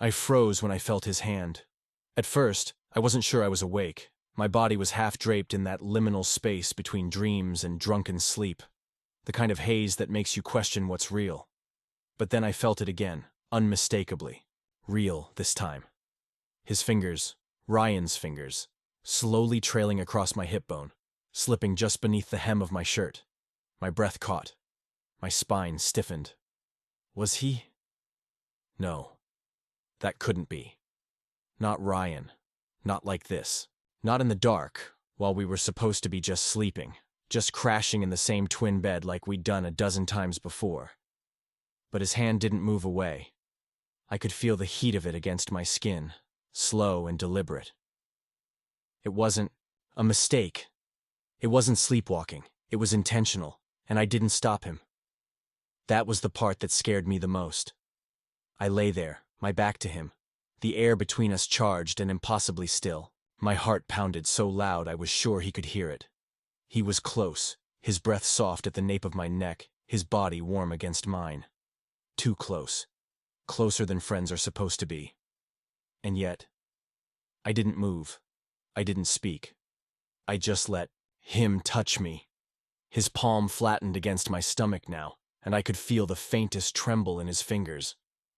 I froze when I felt his hand. At first, I wasn't sure I was awake. My body was half draped in that liminal space between dreams and drunken sleep, the kind of haze that makes you question what's real. But then I felt it again, unmistakably. Real this time. His fingers, Ryan's fingers, slowly trailing across my hip bone, slipping just beneath the hem of my shirt. My breath caught. My spine stiffened. Was he? No. That couldn't be. Not Ryan. Not like this. Not in the dark, while we were supposed to be just sleeping, just crashing in the same twin bed like we'd done a dozen times before. But his hand didn't move away. I could feel the heat of it against my skin, slow and deliberate. It wasn't a mistake. It wasn't sleepwalking. It was intentional, and I didn't stop him. That was the part that scared me the most. I lay there, my back to him, the air between us charged and impossibly still. My heart pounded so loud I was sure he could hear it. He was close, his breath soft at the nape of my neck, his body warm against mine. Too close. Closer than friends are supposed to be. And yet, I didn't move. I didn't speak. I just let him touch me. His palm flattened against my stomach now, and I could feel the faintest tremble in his fingers.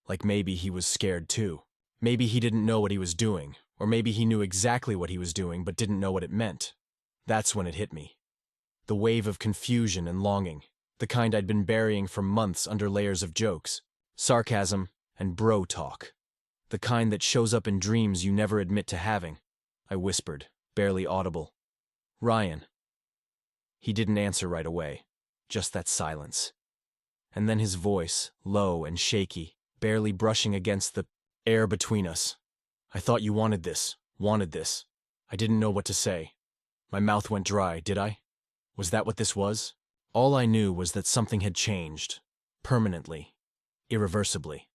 Like maybe he was scared too. Maybe he didn't know what he was doing, or maybe he knew exactly what he was doing but didn't know what it meant. That's when it hit me. The wave of confusion and longing, the kind I'd been burying for months under layers of jokes, sarcasm, and bro talk. The kind that shows up in dreams you never admit to having. I whispered, barely audible. Ryan. He didn't answer right away, just that silence. And then his voice, low and shaky, barely brushing against the air between us. I thought you wanted this. I didn't know what to say. My mouth went dry, did I? Was that what this was? All I knew was that something had changed. Permanently. Irreversibly.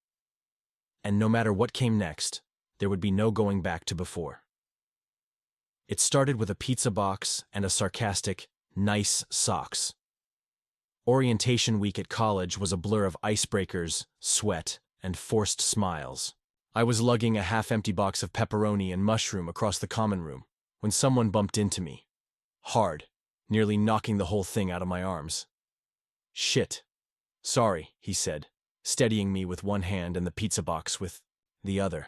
And no matter what came next, there would be no going back to before. It started with a pizza box and a sarcastic, nice socks. Orientation week at college was a blur of icebreakers, sweat, and forced smiles. I was lugging a half-empty box of pepperoni and mushroom across the common room when someone bumped into me. Hard, nearly knocking the whole thing out of my arms. Shit. Sorry, he said, steadying me with one hand and the pizza box with the other.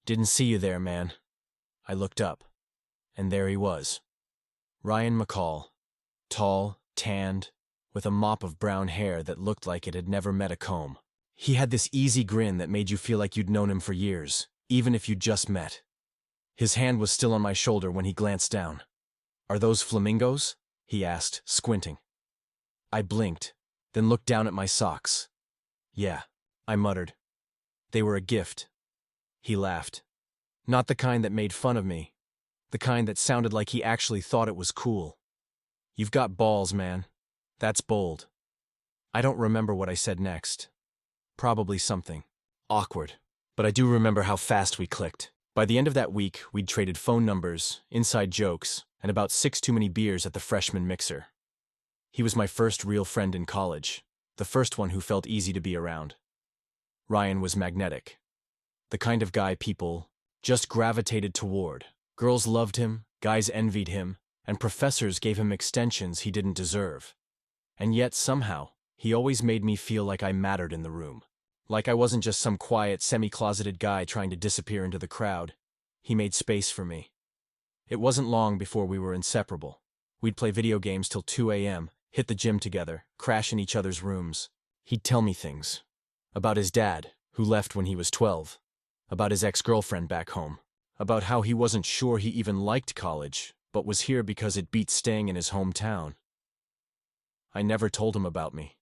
Didn't see you there, man. I looked up, and there he was. Ryan McCall, tall, tanned, with a mop of brown hair that looked like it had never met a comb. He had this easy grin that made you feel like you'd known him for years, even if you'd just met. His hand was still on my shoulder when he glanced down. Are those flamingos? He asked, squinting. I blinked, then looked down at my socks. Yeah, I muttered. They were a gift. He laughed. Not the kind that made fun of me. The kind that sounded like he actually thought it was cool. You've got balls, man. That's bold. I don't remember what I said next. Probably something awkward. But I do remember how fast we clicked. By the end of that week, we'd traded phone numbers, inside jokes, and about 6 too many beers at the freshman mixer. He was my first real friend in college, the first one who felt easy to be around. Ryan was magnetic. The kind of guy people just gravitated toward. Girls loved him, guys envied him, and professors gave him extensions he didn't deserve. And yet, somehow, he always made me feel like I mattered in the room. Like I wasn't just some quiet, semi-closeted guy trying to disappear into the crowd. He made space for me. It wasn't long before we were inseparable. We'd play video games till 2 a.m., hit the gym together, crash in each other's rooms. He'd tell me things. About his dad, who left when he was 12. About his ex-girlfriend back home. About how he wasn't sure he even liked college, but was here because it beat staying in his hometown. I never told him about me.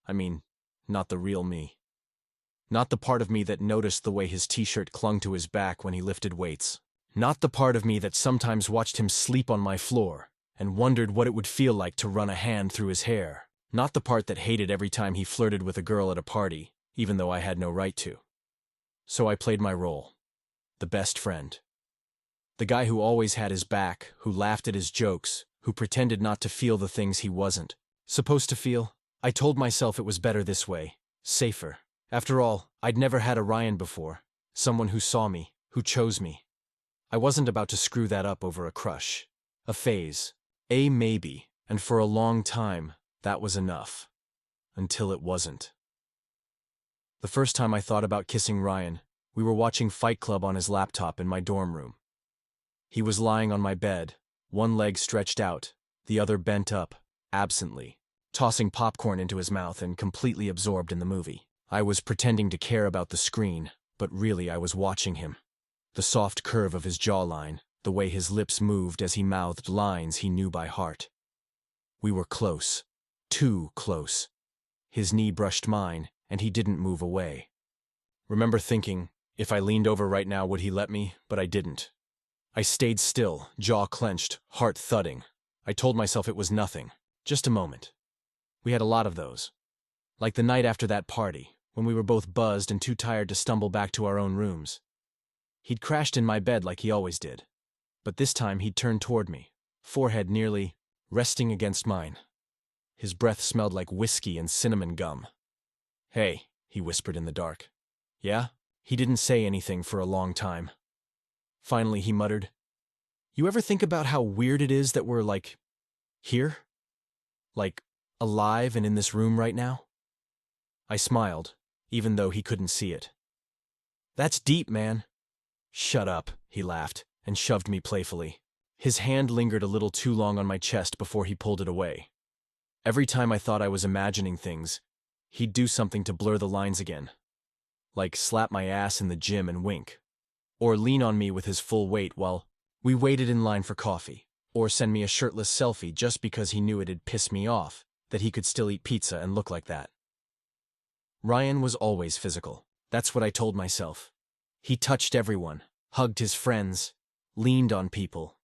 I mean, not the real me. Not the part of me that noticed the way his t-shirt clung to his back when he lifted weights. Not the part of me that sometimes watched him sleep on my floor and wondered what it would feel like to run a hand through his hair. Not the part that hated every time he flirted with a girl at a party, even though I had no right to. So I played my role. The best friend. The guy who always had his back, who laughed at his jokes, who pretended not to feel the things he wasn't supposed to feel. I told myself it was better this way, safer. After all, I'd never had a Ryan before, Someone who saw me, who chose me. I wasn't about to screw that up over a crush. A phase. A maybe, and for a long time, that was enough. Until it wasn't. The first time I thought about kissing Ryan, we were watching Fight Club on his laptop in my dorm room. He was lying on my bed, one leg stretched out, the other bent up, absently, tossing popcorn into his mouth and completely absorbed in the movie. I was pretending to care about the screen, but really I was watching him. The soft curve of his jawline, the way his lips moved as he mouthed lines he knew by heart. We were close. Too close. His knee brushed mine, and he didn't move away. Remember thinking, if I leaned over right now would he let me, but I didn't. I stayed still, jaw clenched, heart thudding. I told myself it was nothing, just a moment. We had a lot of those. Like the night after that party, when we were both buzzed and too tired to stumble back to our own rooms. He'd crashed in my bed like he always did. But this time he'd turned toward me, forehead nearly resting against mine. His breath smelled like whiskey and cinnamon gum. "Hey," he whispered in the dark. "Yeah?" He didn't say anything for a long time. Finally he muttered, "You ever think about how weird it is that we're, like, here? Like, alive and in this room right now?" I smiled, even though he couldn't see it. "That's deep, man." "Shut up," he laughed, and shoved me playfully. His hand lingered a little too long on my chest before he pulled it away. Every time I thought I was imagining things, he'd do something to blur the lines again. Like slap my ass in the gym and wink. Or lean on me with his full weight while we waited in line for coffee. Or send me a shirtless selfie just because he knew it'd piss me off that he could still eat pizza and look like that. Ryan was always physical. That's what I told myself. He touched everyone, hugged his friends, leaned on people.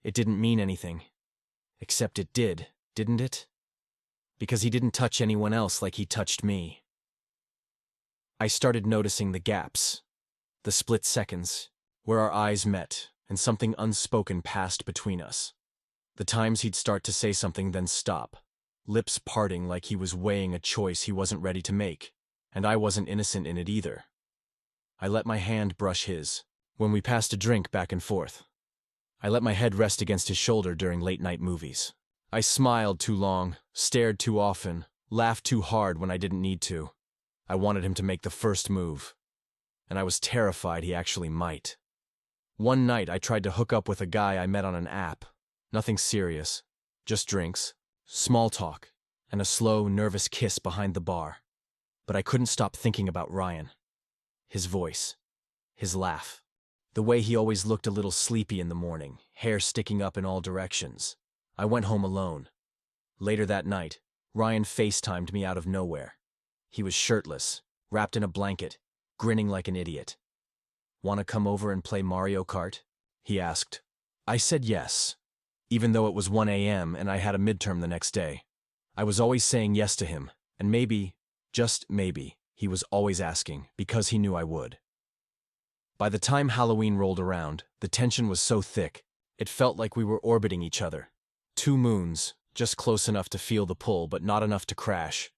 It didn't mean anything. Except it did, didn't it? Because he didn't touch anyone else like he touched me. I started noticing the gaps, the split seconds, where our eyes met and something unspoken passed between us. The times he'd start to say something then stop, lips parting like he was weighing a choice he wasn't ready to make, and I wasn't innocent in it either. I let my hand brush his, when we passed a drink back and forth. I let my head rest against his shoulder during late-night movies. I smiled too long, stared too often, laughed too hard when I didn't need to. I wanted him to make the first move, and I was terrified he actually might. One night I tried to hook up with a guy I met on an app. Nothing serious, just drinks, small talk, and a slow, nervous kiss behind the bar. But I couldn't stop thinking about Ryan. His voice, his laugh, the way he always looked a little sleepy in the morning, hair sticking up in all directions. I went home alone. Later that night, Ryan FaceTimed me out of nowhere. He was shirtless, wrapped in a blanket, grinning like an idiot. "Want to come over and play Mario Kart?" he asked. I said yes, even though it was 1 a.m. and I had a midterm the next day. I was always saying yes to him, and maybe, just maybe, he was always asking because he knew I would. By the time Halloween rolled around, the tension was so thick, it felt like we were orbiting each other. 2 moons, just close enough to feel the pull but not enough to crash.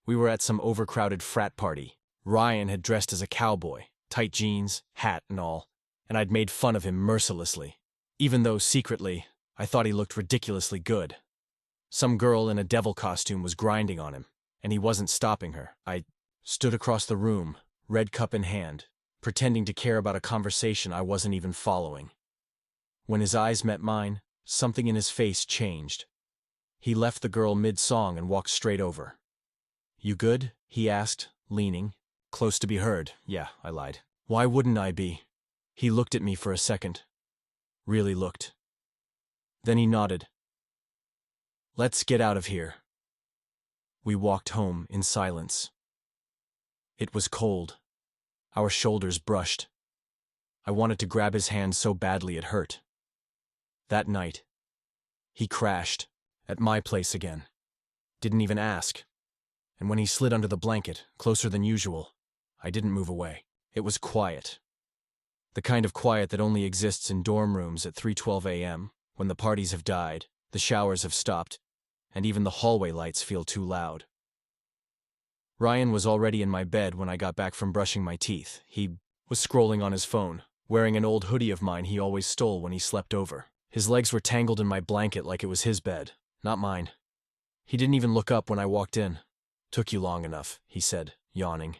We were at some overcrowded frat party. Ryan had dressed as a cowboy, tight jeans, hat and all, and I'd made fun of him mercilessly, even though secretly, I thought he looked ridiculously good. Some girl in a devil costume was grinding on him, and he wasn't stopping her. I stood across the room, red cup in hand, pretending to care about a conversation I wasn't even following. When his eyes met mine, something in his face changed. He left the girl mid-song and walked straight over. "You good?" he asked, leaning. "Close to be heard." "Yeah," I lied. "Why wouldn't I be?" He looked at me for a second. Really looked. Then he nodded. "Let's get out of here." We walked home in silence. It was cold. Our shoulders brushed. I wanted to grab his hand so badly it hurt. That night, he crashed at my place again. Didn't even ask. And when he slid under the blanket, closer than usual, I didn't move away. It was quiet. The kind of quiet that only exists in dorm rooms at 3:12 a.m., when the parties have died, the showers have stopped, and even the hallway lights feel too loud. Ryan was already in my bed when I got back from brushing my teeth. He was scrolling on his phone, wearing an old hoodie of mine he always stole when he slept over. His legs were tangled in my blanket like it was his bed, not mine. He didn't even look up when I walked in. "Took you long enough," he said, yawning.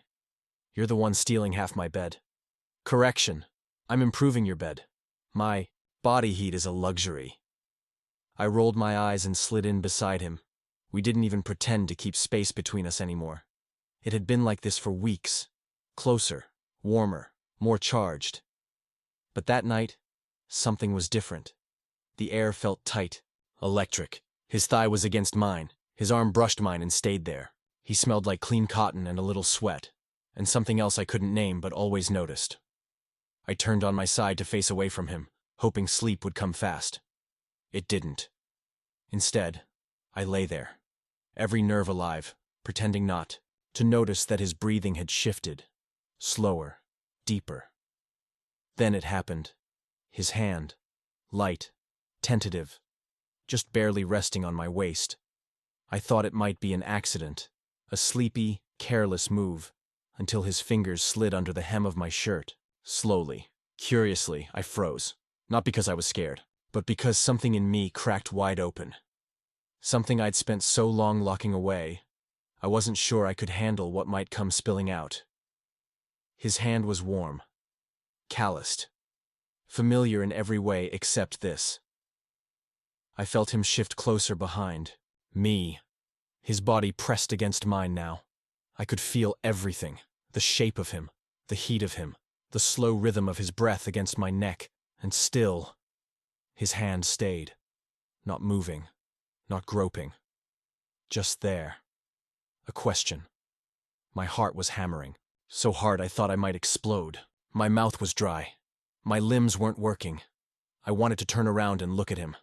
"You're the one stealing half my bed." "Correction. I'm improving your bed. My body heat is a luxury." I rolled my eyes and slid in beside him. We didn't even pretend to keep space between us anymore. It had been like this for weeks. Closer, warmer, more charged. But that night, something was different. The air felt tight, electric. His thigh was against mine. His arm brushed mine and stayed there. He smelled like clean cotton and a little sweat, and something else I couldn't name but always noticed. I turned on my side to face away from him, hoping sleep would come fast. It didn't. Instead, I lay there, every nerve alive, pretending not to notice that his breathing had shifted, slower, deeper. Then it happened. His hand, light, tentative, just barely resting on my waist. I thought it might be an accident, a sleepy, careless move, until his fingers slid under the hem of my shirt. Slowly, curiously, I froze, not because I was scared, but because something in me cracked wide open. Something I'd spent so long locking away, I wasn't sure I could handle what might come spilling out. His hand was warm, calloused, familiar in every way except this. I felt him shift closer behind me. His body pressed against mine now. I could feel everything, the shape of him, the heat of him, the slow rhythm of his breath against my neck, and still, his hand stayed, not moving, not groping, just there. A question. My heart was hammering, so hard I thought I might explode. My mouth was dry. My limbs weren't working. I wanted to turn around and look at him.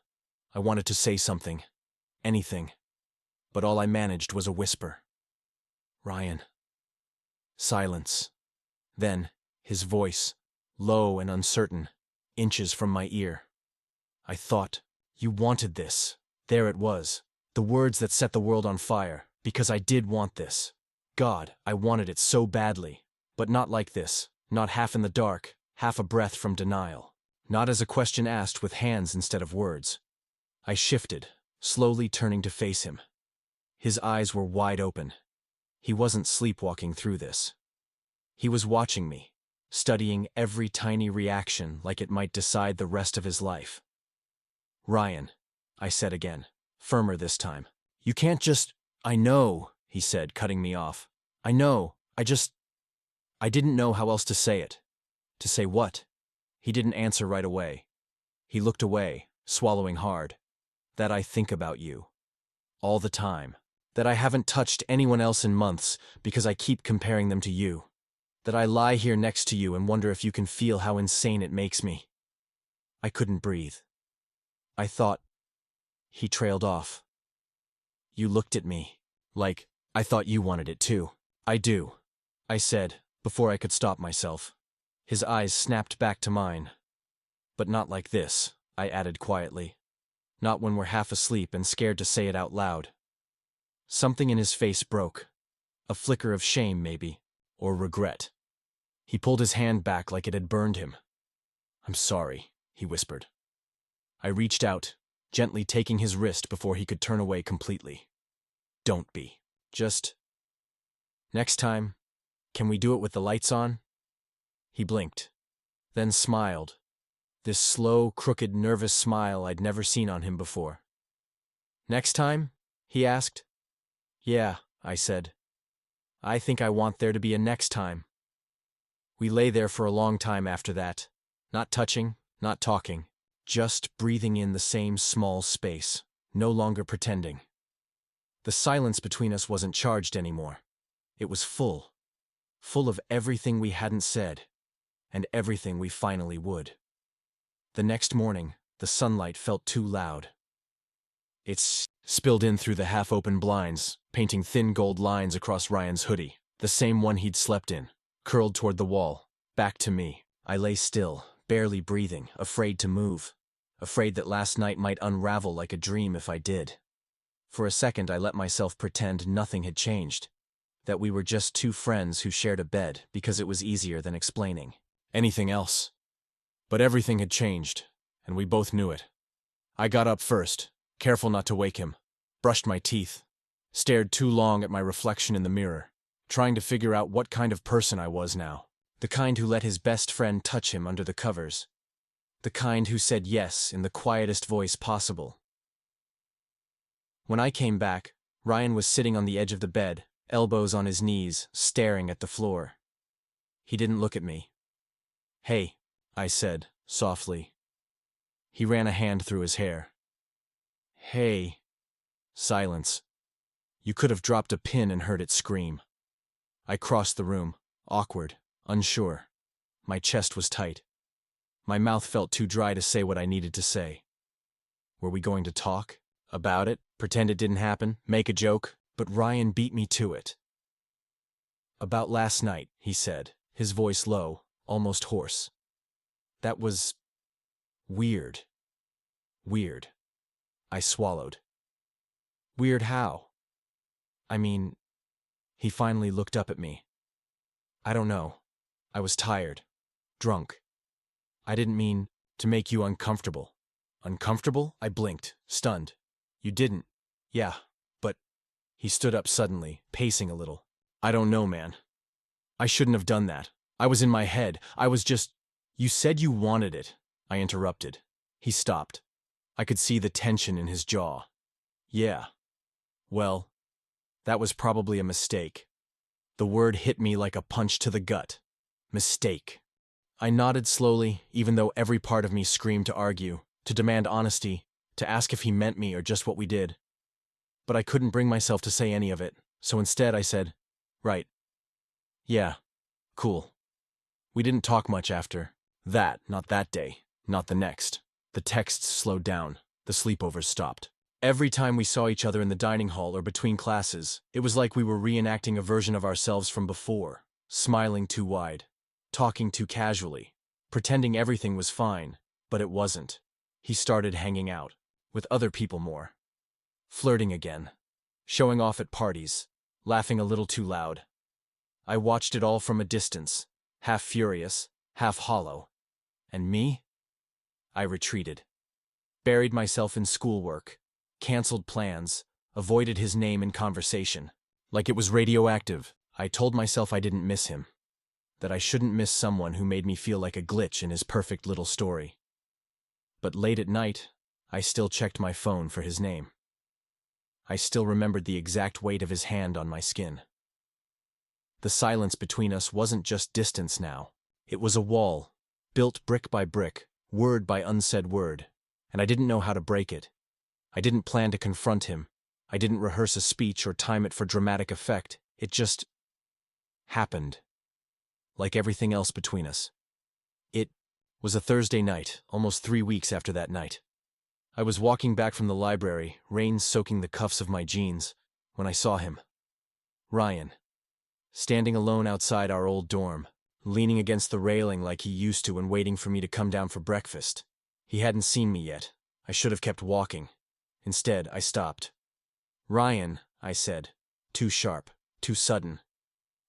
I wanted to say something, anything, but all I managed was a whisper. "Ryan." Silence. Then, his voice, low and uncertain, inches from my ear. I thought, "You wanted this." There it was, the words that set the world on fire, because I did want this. God, I wanted it so badly, but not like this, not half in the dark, half a breath from denial. Not as a question asked with hands instead of words. I shifted, slowly turning to face him. His eyes were wide open. He wasn't sleepwalking through this. He was watching me, studying every tiny reaction like it might decide the rest of his life. "Ryan," I said again, firmer this time. "You can't just—" "I know," he said, cutting me off. "I know, I didn't know how else to say it." To say what? He didn't answer right away. He looked away, swallowing hard. "That I think about you. All the time. That I haven't touched anyone else in months because I keep comparing them to you. That I lie here next to you and wonder if you can feel how insane it makes me." I couldn't breathe. I thought. He trailed off. "You looked at me. Like, I thought you wanted it too." "I do," I said, before I could stop myself. His eyes snapped back to mine. "But not like this," I added quietly. "Not when we're half asleep and scared to say it out loud." Something in his face broke. A flicker of shame, maybe, or regret. He pulled his hand back like it had burned him. "I'm sorry," he whispered. I reached out, gently taking his wrist before he could turn away completely. "Don't be. Just... next time, can we do it with the lights on?" He blinked, then smiled. This slow, crooked, nervous smile I'd never seen on him before. "Next time?" he asked. "Yeah," I said. "I think I want there to be a next time." We lay there for a long time after that, not touching, not talking, just breathing in the same small space, no longer pretending. The silence between us wasn't charged anymore. It was full of everything we hadn't said, and everything we finally would. The next morning, the sunlight felt too loud. It spilled in through the half-open blinds, painting thin gold lines across Ryan's hoodie, the same one he'd slept in, curled toward the wall, back to me. I lay still, barely breathing, afraid to move, afraid that last night might unravel like a dream if I did. For a second I let myself pretend nothing had changed, that we were just two friends who shared a bed because it was easier than explaining. anything else. But everything had changed, and we both knew it. I got up first, careful not to wake him, brushed my teeth, stared too long at my reflection in the mirror, trying to figure out what kind of person I was now. The kind who let his best friend touch him under the covers. The kind who said yes in the quietest voice possible. When I came back, Ryan was sitting on the edge of the bed, elbows on his knees, staring at the floor. He didn't look at me. "Hey," I said, softly. He ran a hand through his hair. "Hey." Silence. You could have dropped a pin and heard it scream. I crossed the room, awkward, unsure. My chest was tight. My mouth felt too dry to say what I needed to say. Were we going to talk? About it? Pretend it didn't happen? Make a joke? But Ryan beat me to it. "About last night," he said, his voice low, almost hoarse. "That was weird." Weird. I swallowed. Weird how? I mean, he finally looked up at me. "I don't know. I was tired. Drunk. I didn't mean to make you uncomfortable." "Uncomfortable?" I blinked, stunned. "You didn't." "Yeah, but..." He stood up suddenly, pacing a little. "I don't know, man. I shouldn't have done that. I was in my head. I was just..." "You said you wanted it," I interrupted. He stopped. I could see the tension in his jaw. "Yeah. Well, that was probably a mistake." The word hit me like a punch to the gut. Mistake. I nodded slowly, even though every part of me screamed to argue, to demand honesty, to ask if he meant me or just what we did. But I couldn't bring myself to say any of it, so instead I said, "Right. Yeah. Cool." We didn't talk much after. Not that day, not the next. The texts slowed down, the sleepovers stopped. Every time we saw each other in the dining hall or between classes, it was like we were reenacting a version of ourselves from before, smiling too wide, talking too casually, pretending everything was fine, but it wasn't. He started hanging out, with other people more. Flirting again. Showing off at parties, laughing a little too loud. I watched it all from a distance, half furious, half hollow. And me? I retreated. Buried myself in schoolwork, canceled plans, avoided his name in conversation. Like it was radioactive, I told myself I didn't miss him. That I shouldn't miss someone who made me feel like a glitch in his perfect little story. But late at night, I still checked my phone for his name. I still remembered the exact weight of his hand on my skin. The silence between us wasn't just distance now. It was a wall, built brick by brick, word by unsaid word, and I didn't know how to break it. I didn't plan to confront him. I didn't rehearse a speech or time it for dramatic effect. It just happened. Like everything else between us. It was a Thursday night, almost 3 weeks after that night. I was walking back from the library, rain soaking the cuffs of my jeans, when I saw him. Ryan. Standing alone outside our old dorm, leaning against the railing like he used to and waiting for me to come down for breakfast. He hadn't seen me yet. I should have kept walking. Instead, I stopped. "Ryan," I said. Too sharp, too sudden.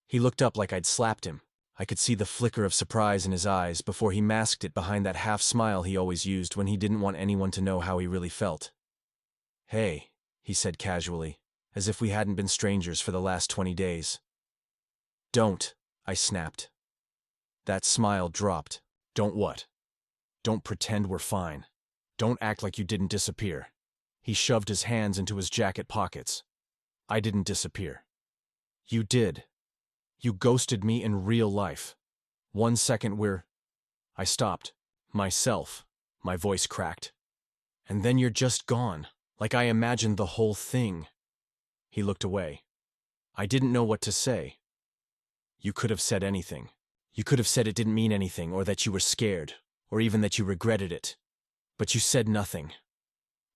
He looked up like I'd slapped him. I could see the flicker of surprise in his eyes before he masked it behind that half-smile he always used when he didn't want anyone to know how he really felt. "Hey," he said casually, as if we hadn't been strangers for the last 20 days. "Don't," I snapped. That smile dropped. "Don't what?" "Don't pretend we're fine. Don't act like you didn't disappear." He shoved his hands into his jacket pockets. "I didn't disappear. You did. You ghosted me in real life. 1 second I stopped. Myself. My voice cracked. "And then you're just gone, like I imagined the whole thing." He looked away. I didn't know what to say. "You could have said anything. You could have said it didn't mean anything, or that you were scared, or even that you regretted it. But you said nothing.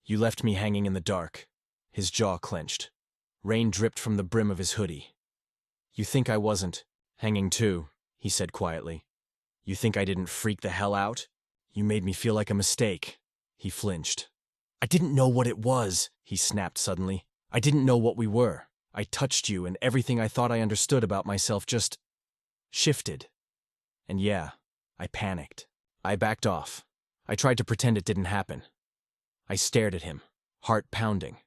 You left me hanging in the dark." His jaw clenched. Rain dripped from the brim of his hoodie. "You think I wasn't hanging too," he said quietly. "You think I didn't freak the hell out? You made me feel like a mistake." He flinched. "I didn't know what it was," he snapped suddenly. "I didn't know what we were. I touched you and everything I thought I understood about myself just shifted. And yeah, I panicked. I backed off. I tried to pretend it didn't happen. I stared at him, heart pounding.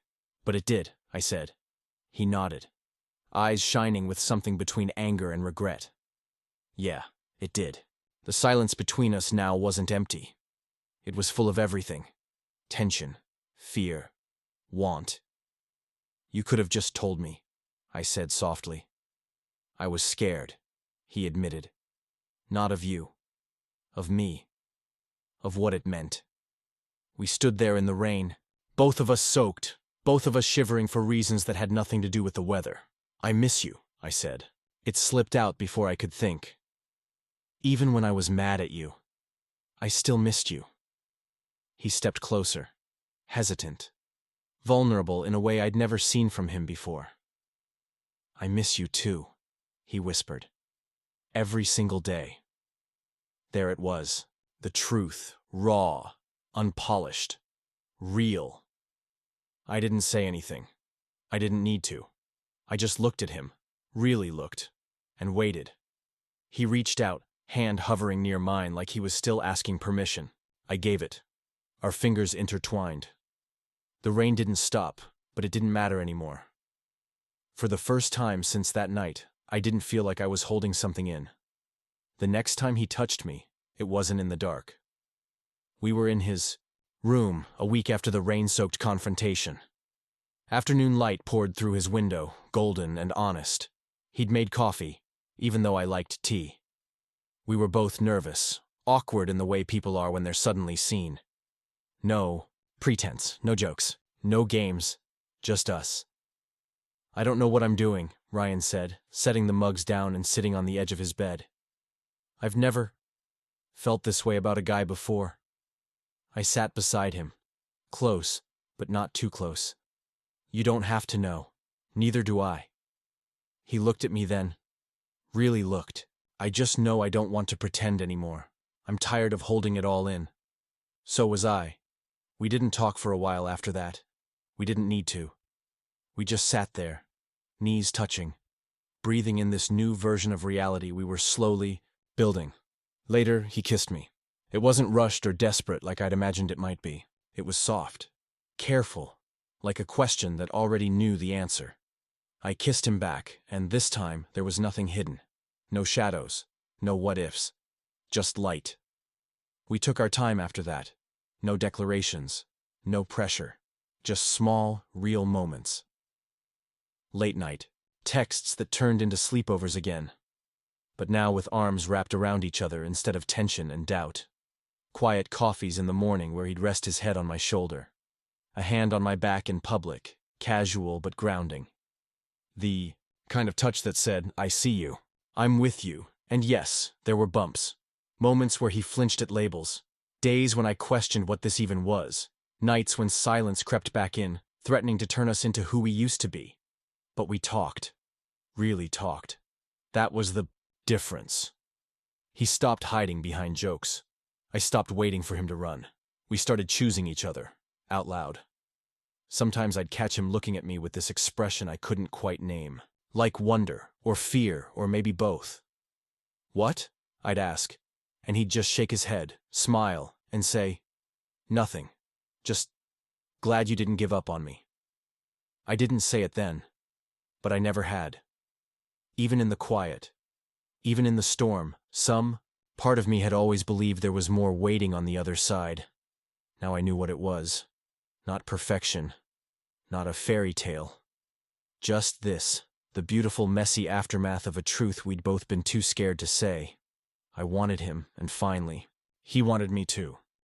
But it did, I said. He nodded, eyes shining with something between anger and regret. Yeah, it did. The silence between us now wasn't empty. It was full of everything. Tension, fear, want. You could have just told me, I said softly. I was scared, he admitted. Not of you. Of me. Of what it meant. We stood there in the rain, both of us soaked, both of us shivering for reasons that had nothing to do with the weather. I miss you, I said. It slipped out before I could think. Even when I was mad at you, I still missed you. He stepped closer, hesitant, vulnerable in a way I'd never seen from him before. I miss you too, he whispered. Every single day. There it was, the truth, raw, unpolished, real. I didn't say anything. I didn't need to. I just looked at him, really looked, and waited. He reached out, hand hovering near mine like he was still asking permission. I gave it. Our fingers intertwined. The rain didn't stop, but it didn't matter anymore. For the first time since that night, I didn't feel like I was holding something in. The next time he touched me, it wasn't in the dark. We were in his room a week after the rain-soaked confrontation. Afternoon light poured through his window, golden and honest. He'd made coffee, even though I liked tea. We were both nervous, awkward in the way people are when they're suddenly seen. No pretense, no jokes, no games, just us. I don't know what I'm doing, Ryan said, setting the mugs down and sitting on the edge of his bed. I've never felt this way about a guy before. I sat beside him, close, but not too close. You don't have to know. Neither do I. He looked at me then. Really looked. I just know I don't want to pretend anymore. I'm tired of holding it all in. So was I. We didn't talk for a while after that. We didn't need to. We just sat there, knees touching, breathing in this new version of reality we were slowly building. Later, he kissed me. It wasn't rushed or desperate like I'd imagined it might be. It was soft, careful, like a question that already knew the answer. I kissed him back, and this time there was nothing hidden. No shadows, no what-ifs, just light. We took our time after that. No declarations, no pressure, just small, real moments. Late night, texts that turned into sleepovers again, but now with arms wrapped around each other instead of tension and doubt. Quiet coffees in the morning where he'd rest his head on my shoulder. A hand on my back in public, casual but grounding. The kind of touch that said, I see you, I'm with you, and yes, there were bumps. Moments where he flinched at labels. Days when I questioned what this even was. Nights when silence crept back in, threatening to turn us into who we used to be. But we talked. Really talked. That was the difference. He stopped hiding behind jokes. I stopped waiting for him to run. We started choosing each other, out loud. Sometimes I'd catch him looking at me with this expression I couldn't quite name. Like wonder, or fear, or maybe both. What? I'd ask. And he'd just shake his head, smile, and say, nothing. Just glad you didn't give up on me. I didn't say it then, but I never had. Even in the quiet, even in the storm, some part of me had always believed there was more waiting on the other side. Now I knew what it was. Not perfection, not a fairy tale. Just this, the beautiful, messy aftermath of a truth we'd both been too scared to say. I wanted him, and finally, he wanted me too.